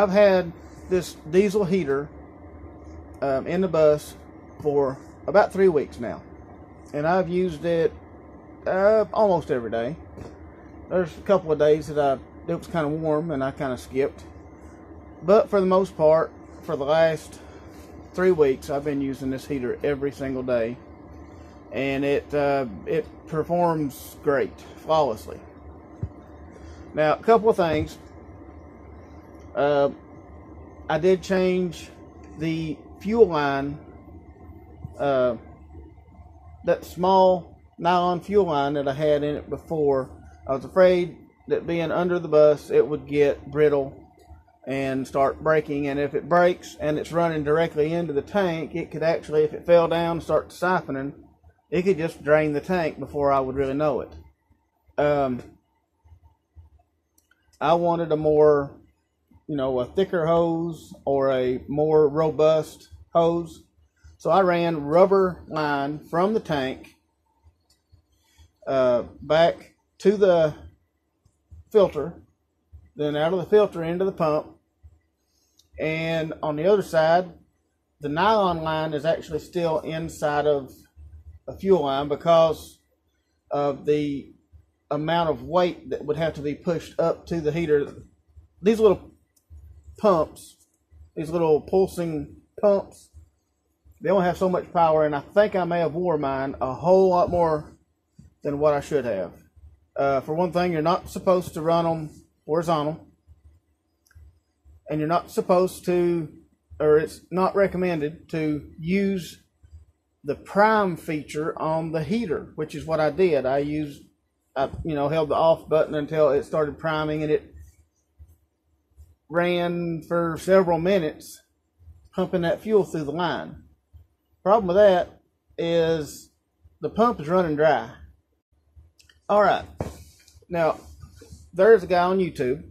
I've had this diesel heater in the bus for about 3 weeks now, and I've used it almost every day. There's a couple of days that it was kind of warm and I kind of skipped, but for the most part, for the last 3 weeks, I've been using this heater every single day, and it performs great, flawlessly. Now, a couple of things. I did change the fuel line, that small nylon fuel line that I had in it before. I was afraid that being under the bus, it would get brittle and start breaking, and if it breaks and it's running directly into the tank, it could actually, if it fell down and start siphoning, it could just drain the tank before I would really know it. I wanted a more, a thicker hose or a more robust hose. So I ran rubber line from the tank back to the filter, then out of the filter into the pump. And on the other side, the nylon line is actually still inside of a fuel line because of the amount of weight that would have to be pushed up to the heater. These little pumps, these little pulsing pumps, they only have so much power, and I think I may have wore mine a whole lot more than what I should have. For one thing, you're not supposed to run them horizontal, and you're not supposed to, or it's not recommended to use the prime feature on the heater, which is what I did. I held the off button until it started priming, and it ran for several minutes pumping that fuel through the line. Problem with that is the pump is running dry. All right, now there's a guy on YouTube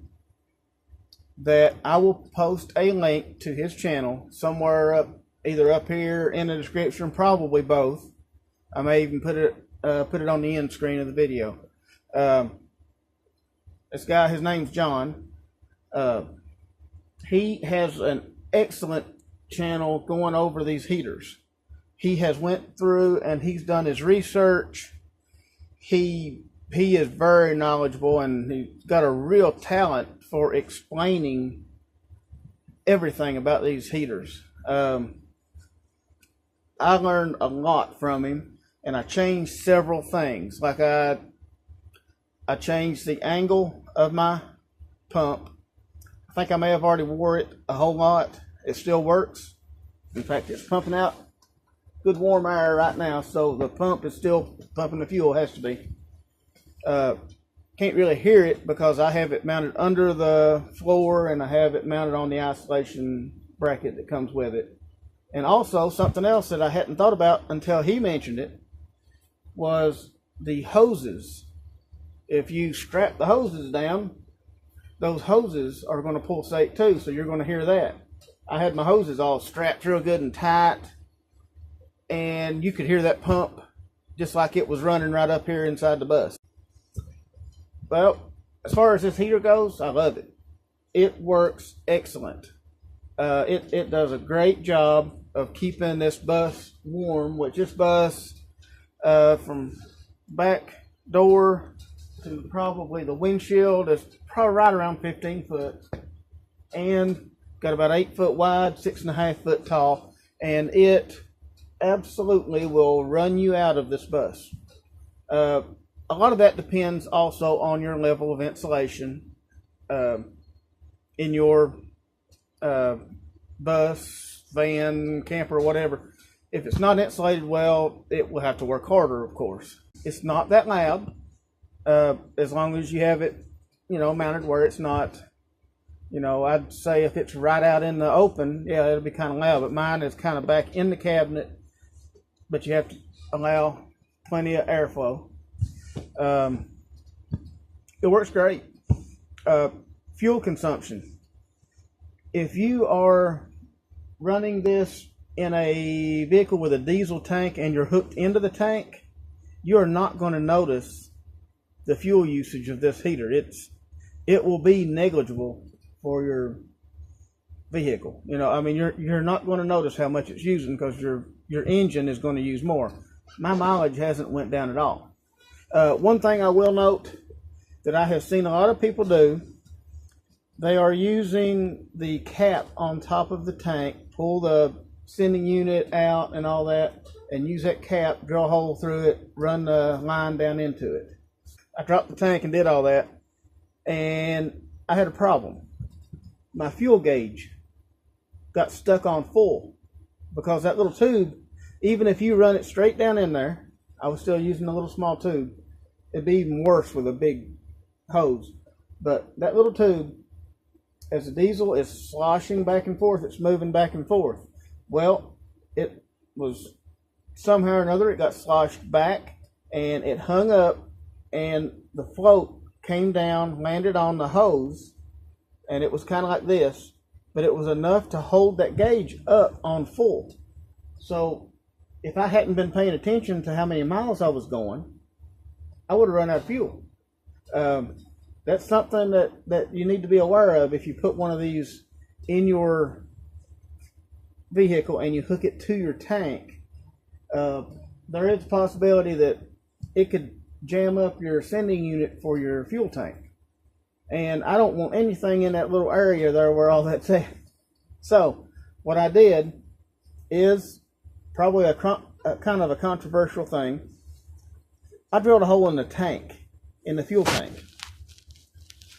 that I will post a link to his channel somewhere up, either up here in the description, probably both. I may even put it on the end screen of the video. This guy, his name's John. He has an excellent channel going over these heaters. He has went through and he's done his research. He is very knowledgeable, and he's got a real talent for explaining everything about these heaters. I learned a lot from him, and I changed several things. Like I changed the angle of my pump. I think I may have already wore it a whole lot. It still works. In fact, it's pumping out good warm air right now, so the pump is still pumping the fuel, has to be. Can't really hear it because I have it mounted under the floor, and I have it mounted on the isolation bracket that comes with it. And also, something else that I hadn't thought about until he mentioned it was the hoses. If you strap the hoses down, those hoses are going to pulsate too, so you're going to hear that. I had my hoses all strapped real good and tight, and you could hear that pump just like it was running right up here inside the bus. Well, as far as this heater goes, I love it. It works excellent. It does a great job of keeping this bus warm, which this bus, from back door to probably the windshield, is probably right around 15 foot, and got about 8 foot wide, 6.5 foot tall, and it absolutely will run you out of this bus. A lot of that depends also on your level of insulation in your bus, van, camper, whatever. If it's not insulated well, it will have to work harder, of course. It's not that loud, as long as you have it, mounted where it's not, I'd say if it's right out in the open, yeah, it'll be kind of loud, but mine is kind of back in the cabinet, but you have to allow plenty of airflow. It works great. Fuel consumption. If you are running this in a vehicle with a diesel tank and you're hooked into the tank, you are not going to notice the fuel usage of this heater. It will be negligible for your vehicle. You know, I mean, you're not going to notice how much it's using because your engine is going to use more. My mileage hasn't went down at all. One thing I will note that I have seen a lot of people do, they are using the cap on top of the tank, pull the sending unit out and all that, and use that cap, drill a hole through it, run the line down into it. I dropped the tank and did all that, and I had a problem. My fuel gauge got stuck on full because that little tube, even if you run it straight down in there, I was still using a little small tube. It'd be even worse with a big hose. But that little tube, as the diesel is sloshing back and forth, it's moving back and forth. Well, it was somehow or another, it got sloshed back and it hung up, and the float came down, landed on the hose, and it was kind of like this, but it was enough to hold that gauge up on full. So if I hadn't been paying attention to how many miles I was going, I would have run out of fuel. That's something that you need to be aware of if you put one of these in your vehicle and you hook it to your tank. There is a possibility that it could jam up your sending unit for your fuel tank. And I don't want anything in that little area there where all that's at. So what I did is probably a kind of a controversial thing. I drilled a hole in the tank, in the fuel tank.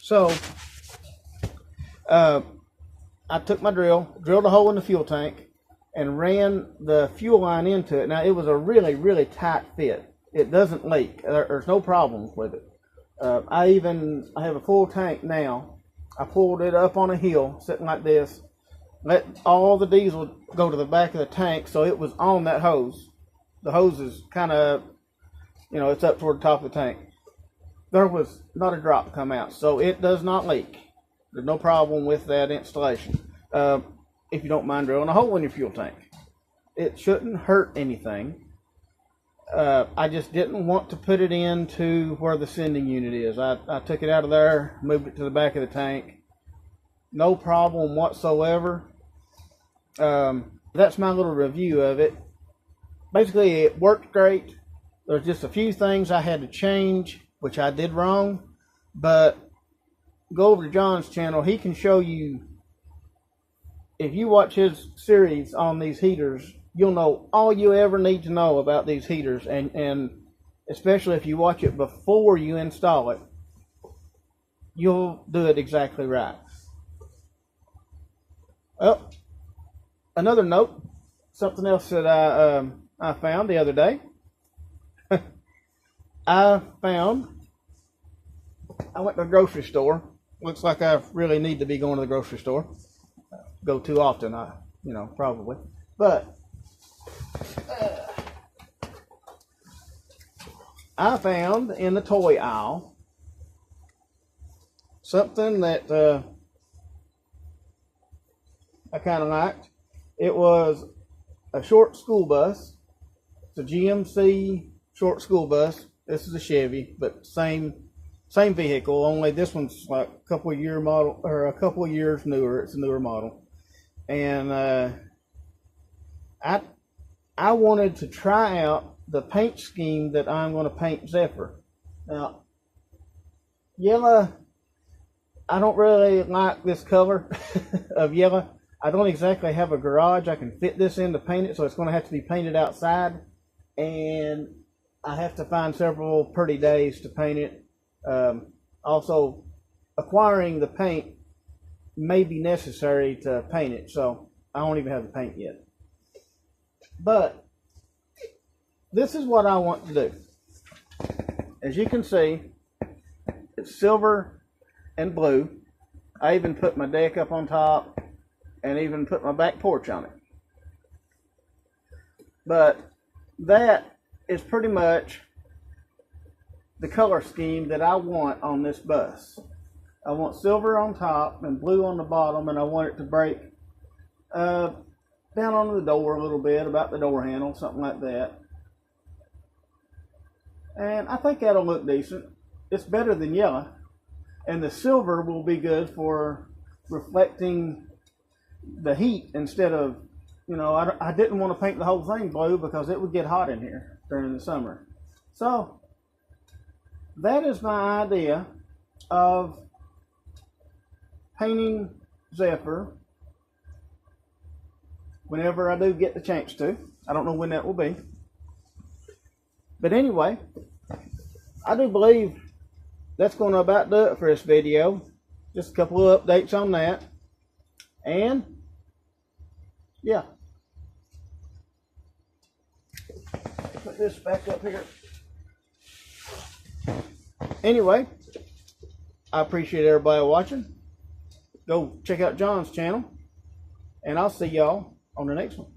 So I took my drill, drilled a hole in the fuel tank, and ran the fuel line into it. Now, it was a really, really tight fit. It doesn't leak. There's no problems with it. I have a full tank now. I pulled it up on a hill, sitting like this, let all the diesel go to the back of the tank, so it was on that hose. The hose is kind of, it's up toward the top of the tank. There was not a drop come out, so it does not leak. There's no problem with that installation. If you don't mind drilling a hole in your fuel tank, it shouldn't hurt anything. I just didn't want to put it into where the sending unit is. I took it out of there, moved it to the back of the tank. No problem whatsoever. That's my little review of it. Basically, it worked great. There's just a few things I had to change, which I did wrong. But go over to John's channel. He can show you. If you watch his series on these heaters, you'll know all you ever need to know about these heaters, and especially if you watch it before you install it, you'll do it exactly right. Well, another note, something else that I found the other day. I went to the grocery store. Looks like I really need to be going to the grocery store. Go too often, probably. But I found in the toy aisle something that I kind of liked. It was a short school bus. It's a GMC short school bus. This is a Chevy, but same vehicle. Only this one's like a couple of years newer. It's a newer model. And I wanted to try out the paint scheme that I'm going to paint Zephyr. Now, yellow, I don't really like this color of yellow. I don't exactly have a garage I can fit this in to paint it, so it's going to have to be painted outside. And I have to find several pretty days to paint it. Also, acquiring the paint may be necessary to paint it, so I don't even have the paint yet. But this is what I want to do. As you can see, it's silver and blue. I even put my deck up on top and even put my back porch on it. But that is pretty much the color scheme that I want on this bus. I want silver on top and blue on the bottom, and I want it to break down onto the door a little bit, about the door handle, something like that. And I think that'll look decent. It's better than yellow. And the silver will be good for reflecting the heat instead of, you know, I didn't want to paint the whole thing blue because it would get hot in here during the summer. So that is my idea of painting Zephyr whenever I do get the chance to. I don't know when that will be. But anyway, I do believe that's going to about do it for this video. Just a couple of updates on that. And yeah. Put this back up here. Anyway, I appreciate everybody watching. Go check out John's channel. And I'll see y'all on the next one.